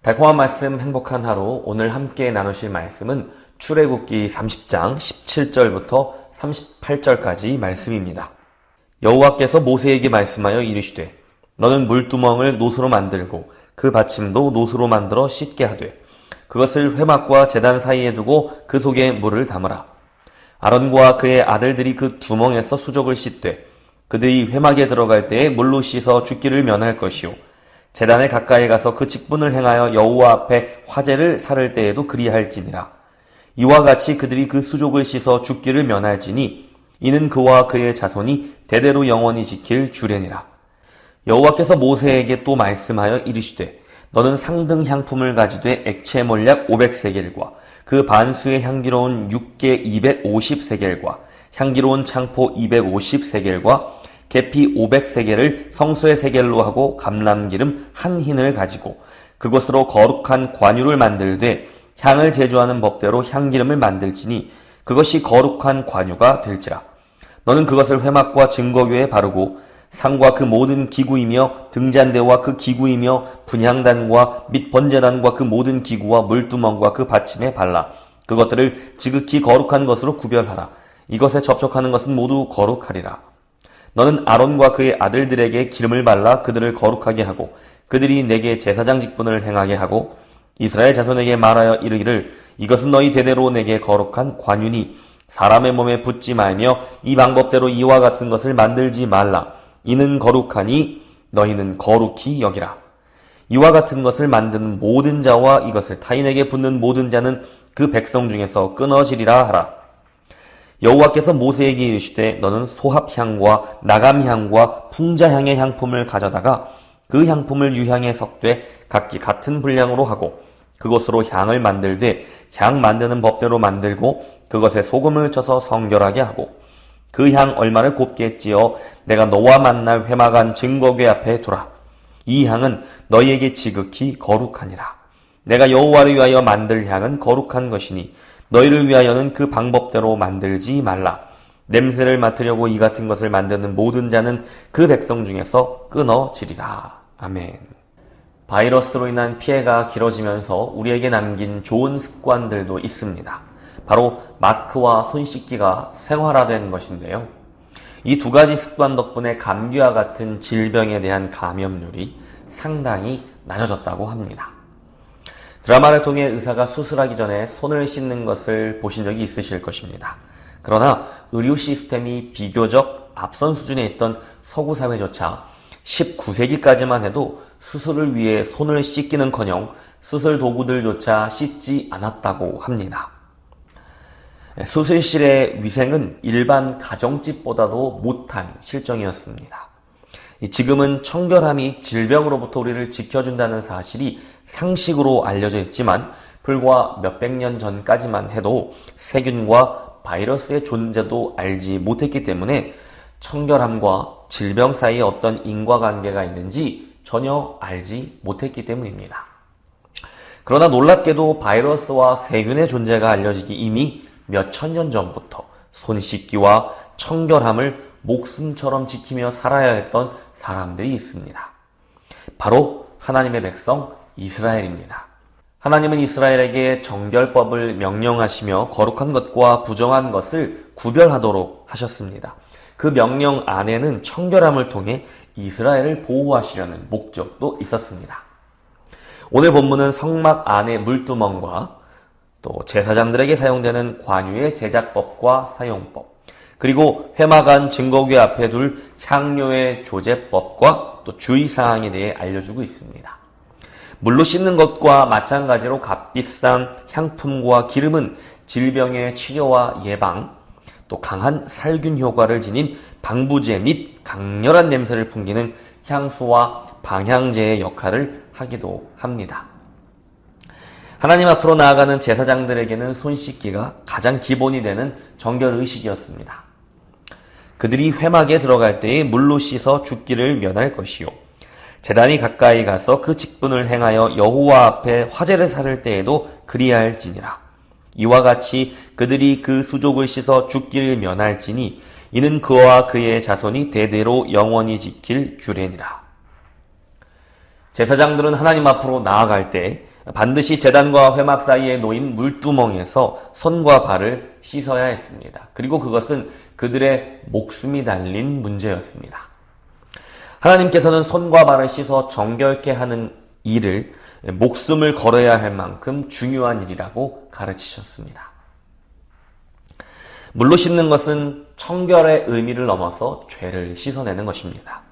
달콤한 말씀, 행복한 하루. 오늘 함께 나누실 말씀은 출애굽기 30장 17절부터 38절까지 말씀입니다. 여호와께서 모세에게 말씀하여 이르시되 너는 물두멍을 노수로 만들고 그 받침도 노수로 만들어 씻게 하되 그것을 회막과 제단 사이에 두고 그 속에 물을 담으라. 아론과 그의 아들들이 그 두멍에서 수족을 씻되 그들이 회막에 들어갈 때에 물로 씻어 죽기를 면할 것이요 제단에 가까이 가서 그 직분을 행하여 여호와 앞에 화제를 살을 때에도 그리할지니라. 이와 같이 그들이 그 수족을 씻어 죽기를 면할지니 이는 그와 그의 자손이 대대로 영원히 지킬 규례니라. 여호와께서 모세에게 또 말씀하여 이르시되 너는 상등 향품을 가지되 액체 몰약 500세겔과 그 반수의 향기로운 육개 250세겔과 향기로운 창포 250세겔과 계피 500세겔을 성소의 세겔로 하고 감람기름 한 흰을 가지고 그것으로 거룩한 관유를 만들되 향을 제조하는 법대로 향기름을 만들지니 그것이 거룩한 관유가 될지라. 너는 그것을 회막과 증거교에 바르고 상과 그 모든 기구이며 등잔대와 그 기구이며 분향단과 및 번제단과 그 모든 기구와 물두멍과 그 받침에 발라 그것들을 지극히 거룩한 것으로 구별하라. 이것에 접촉하는 것은 모두 거룩하리라. 너는 아론과 그의 아들들에게 기름을 발라 그들을 거룩하게 하고 그들이 내게 제사장 직분을 행하게 하고 이스라엘 자손에게 말하여 이르기를 이것은 너희 대대로 내게 거룩한 관유니 사람의 몸에 붓지 말며 이 방법대로 이와 같은 것을 만들지 말라. 이는 거룩하니 너희는 거룩히 여기라. 이와 같은 것을 만드는 모든 자와 이것을 타인에게 붓는 모든 자는 그 백성 중에서 끊어지리라 하라. 여호와께서 모세에게 이르시되 너는 소합향과 나감향과 풍자향의 향품을 가져다가 그 향품을 유향에 섞되 각기 같은 분량으로 하고 그것으로 향을 만들되 향 만드는 법대로 만들고 그것에 소금을 쳐서 성결하게 하고 그 향 얼마를 곱게 찌어 내가 너와 만날 회막안 증거궤 앞에 두라. 이 향은 너희에게 지극히 거룩하니라. 내가 여호와를 위하여 만들 향은 거룩한 것이니 너희를 위하여는 그 방법대로 만들지 말라. 냄새를 맡으려고 이 같은 것을 만드는 모든 자는 그 백성 중에서 끊어지리라. 아멘. 바이러스로 인한 피해가 길어지면서 우리에게 남긴 좋은 습관들도 있습니다. 바로 마스크와 손 씻기가 생활화된 것인데요. 이 두 가지 습관 덕분에 감기와 같은 질병에 대한 감염률이 상당히 낮아졌다고 합니다. 드라마를 통해 의사가 수술하기 전에 손을 씻는 것을 보신 적이 있으실 것입니다. 그러나 의료 시스템이 비교적 앞선 수준에 있던 서구 사회조차 19세기까지만 해도 수술을 위해 손을 씻기는커녕 수술 도구들조차 씻지 않았다고 합니다. 수술실의 위생은 일반 가정집보다도 못한 실정이었습니다. 지금은 청결함이 질병으로부터 우리를 지켜준다는 사실이 상식으로 알려져 있지만 불과 몇백 년 전까지만 해도 세균과 바이러스의 존재도 알지 못했기 때문에 청결함과 질병 사이에 어떤 인과관계가 있는지 전혀 알지 못했기 때문입니다. 그러나 놀랍게도 바이러스와 세균의 존재가 알려지기 이미 몇 천 년 전부터 손 씻기와 청결함을 목숨처럼 지키며 살아야 했던 사람들이 있습니다. 바로 하나님의 백성 이스라엘입니다. 하나님은 이스라엘에게 정결법을 명령하시며 거룩한 것과 부정한 것을 구별하도록 하셨습니다. 그 명령 안에는 청결함을 통해 이스라엘을 보호하시려는 목적도 있었습니다. 오늘 본문은 성막 안의 물두멍과 또 제사장들에게 사용되는 관유의 제작법과 사용법, 그리고 회막안 증거궤 앞에 둘 향료의 조제법과 또 주의사항에 대해 알려주고 있습니다. 물로 씻는 것과 마찬가지로 값비싼 향품과 기름은 질병의 치료와 예방, 또 강한 살균 효과를 지닌 방부제 및 강렬한 냄새를 풍기는 향수와 방향제의 역할을 하기도 합니다. 하나님 앞으로 나아가는 제사장들에게는 손 씻기가 가장 기본이 되는 정결의식이었습니다. 그들이 회막에 들어갈 때에 물로 씻어 죽기를 면할 것이요 제단이 가까이 가서 그 직분을 행하여 여호와 앞에 화제를 살을 때에도 그리할지니라. 이와 같이 그들이 그 수족을 씻어 죽기를 면할지니 이는 그와 그의 자손이 대대로 영원히 지킬 규례니라. 제사장들은 하나님 앞으로 나아갈 때 반드시 제단과 회막 사이에 놓인 물두멍에서 손과 발을 씻어야 했습니다. 그리고 그것은 그들의 목숨이 달린 문제였습니다. 하나님께서는 손과 발을 씻어 정결케 하는 일을 목숨을 걸어야 할 만큼 중요한 일이라고 가르치셨습니다. 물로 씻는 것은 청결의 의미를 넘어서 죄를 씻어내는 것입니다.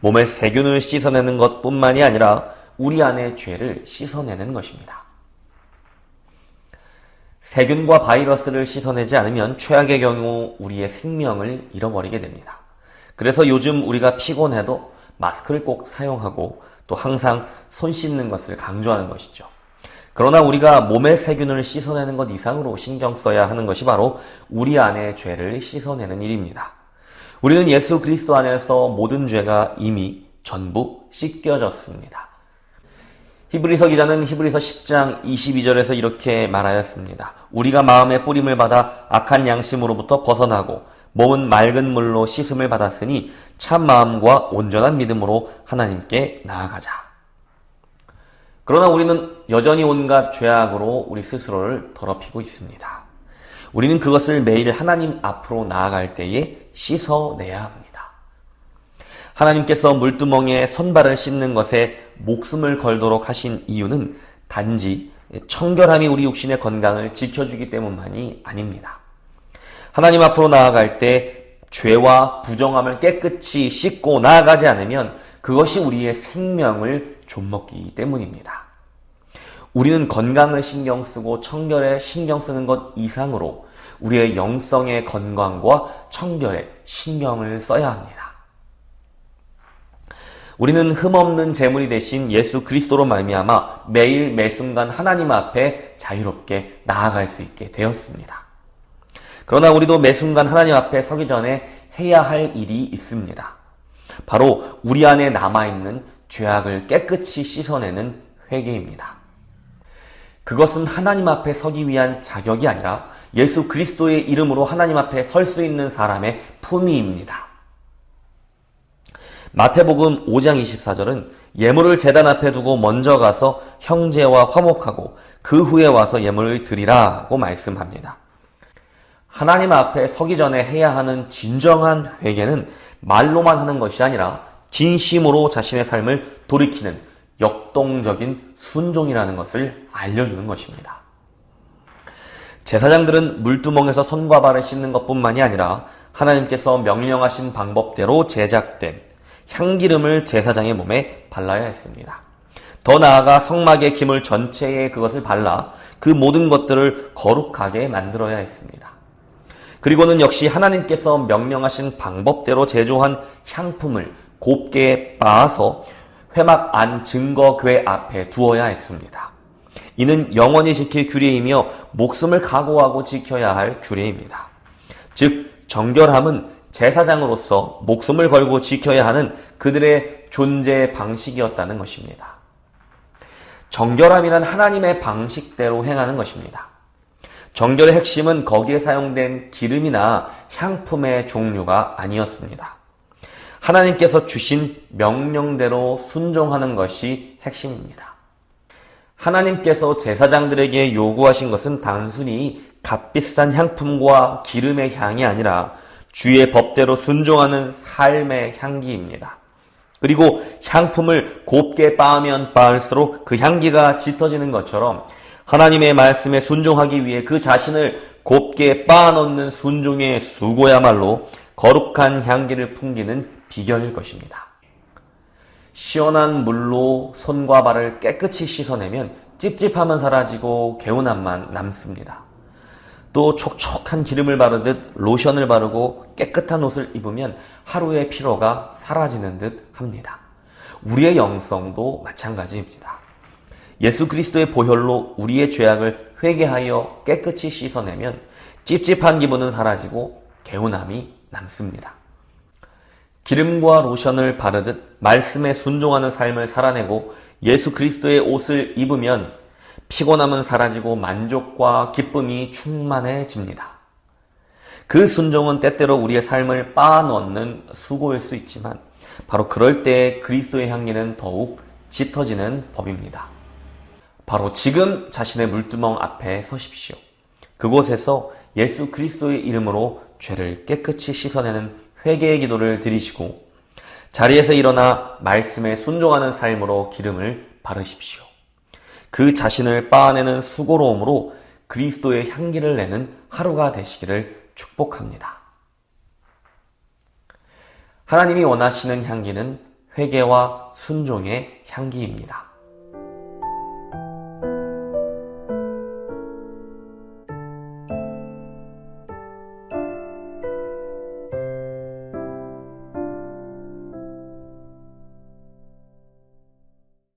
몸의 세균을 씻어내는 것뿐만이 아니라 우리 안의 죄를 씻어내는 것입니다. 세균과 바이러스를 씻어내지 않으면 최악의 경우 우리의 생명을 잃어버리게 됩니다. 그래서 요즘 우리가 피곤해도 마스크를 꼭 사용하고 또 항상 손 씻는 것을 강조하는 것이죠. 그러나 우리가 몸의 세균을 씻어내는 것 이상으로 신경 써야 하는 것이 바로 우리 안의 죄를 씻어내는 일입니다. 우리는 예수 그리스도 안에서 모든 죄가 이미 전부 씻겨졌습니다. 히브리서 기자는 히브리서 10장 22절에서 이렇게 말하였습니다. 우리가 마음의 뿌림을 받아 악한 양심으로부터 벗어나고 몸은 맑은 물로 씻음을 받았으니 참 마음과 온전한 믿음으로 하나님께 나아가자. 그러나 우리는 여전히 온갖 죄악으로 우리 스스로를 더럽히고 있습니다. 우리는 그것을 매일 하나님 앞으로 나아갈 때에 씻어내야 합니다. 하나님께서 물두멍에 손발을 씻는 것에 목숨을 걸도록 하신 이유는 단지 청결함이 우리 육신의 건강을 지켜주기 때문만이 아닙니다. 하나님 앞으로 나아갈 때 죄와 부정함을 깨끗이 씻고 나아가지 않으면 그것이 우리의 생명을 좀먹기 때문입니다. 우리는 건강을 신경 쓰고 청결에 신경 쓰는 것 이상으로 우리의 영성의 건강과 청결에 신경을 써야 합니다. 우리는 흠없는 제물이 되신 예수 그리스도로 말미암아 매일 매순간 하나님 앞에 자유롭게 나아갈 수 있게 되었습니다. 그러나 우리도 매순간 하나님 앞에 서기 전에 해야 할 일이 있습니다. 바로 우리 안에 남아있는 죄악을 깨끗이 씻어내는 회개입니다. 그것은 하나님 앞에 서기 위한 자격이 아니라 예수 그리스도의 이름으로 하나님 앞에 설 수 있는 사람의 품위입니다. 마태복음 5장 24절은 예물을 제단 앞에 두고 먼저 가서 형제와 화목하고 그 후에 와서 예물을 드리라고 말씀합니다. 하나님 앞에 서기 전에 해야 하는 진정한 회개는 말로만 하는 것이 아니라 진심으로 자신의 삶을 돌이키는 역동적인 순종이라는 것을 알려주는 것입니다. 제사장들은 물두멍에서 손과 발을 씻는 것뿐만이 아니라 하나님께서 명령하신 방법대로 제작된 향기름을 제사장의 몸에 발라야 했습니다. 더 나아가 성막의 기물 전체에 그것을 발라 그 모든 것들을 거룩하게 만들어야 했습니다. 그리고는 역시 하나님께서 명령하신 방법대로 제조한 향품을 곱게 빻아서 회막 안 증거궤 앞에 두어야 했습니다. 이는 영원히 지킬 규례이며 목숨을 각오하고 지켜야 할 규례입니다. 즉 정결함은 제사장으로서 목숨을 걸고 지켜야 하는 그들의 존재 방식이었다는 것입니다. 정결함이란 하나님의 방식대로 행하는 것입니다. 정결의 핵심은 거기에 사용된 기름이나 향품의 종류가 아니었습니다. 하나님께서 주신 명령대로 순종하는 것이 핵심입니다. 하나님께서 제사장들에게 요구하신 것은 단순히 값비싼 향품과 기름의 향이 아니라 주의 법대로 순종하는 삶의 향기입니다. 그리고 향품을 곱게 빻으면 빻을수록 그 향기가 짙어지는 것처럼 하나님의 말씀에 순종하기 위해 그 자신을 곱게 빻아놓는 순종의 수고야말로 거룩한 향기를 풍기는 비결일 것입니다. 시원한 물로 손과 발을 깨끗이 씻어내면 찝찝함은 사라지고 개운함만 남습니다. 또 촉촉한 기름을 바르듯 로션을 바르고 깨끗한 옷을 입으면 하루의 피로가 사라지는 듯 합니다. 우리의 영성도 마찬가지입니다. 예수 그리스도의 보혈로 우리의 죄악을 회개하여 깨끗이 씻어내면 찝찝한 기분은 사라지고 개운함이 남습니다. 기름과 로션을 바르듯 말씀에 순종하는 삶을 살아내고 예수 그리스도의 옷을 입으면 피곤함은 사라지고 만족과 기쁨이 충만해집니다. 그 순종은 때때로 우리의 삶을 빻아넣는 수고일 수 있지만 바로 그럴 때 그리스도의 향기는 더욱 짙어지는 법입니다. 바로 지금 자신의 물두멍 앞에 서십시오. 그곳에서 예수 그리스도의 이름으로 죄를 깨끗이 씻어내는 회개의 기도를 드리시고 자리에서 일어나 말씀에 순종하는 삶으로 기름을 바르십시오. 그 자신을 빻아내는 수고로움으로 그리스도의 향기를 내는 하루가 되시기를 축복합니다. 하나님이 원하시는 향기는 회개와 순종의 향기입니다.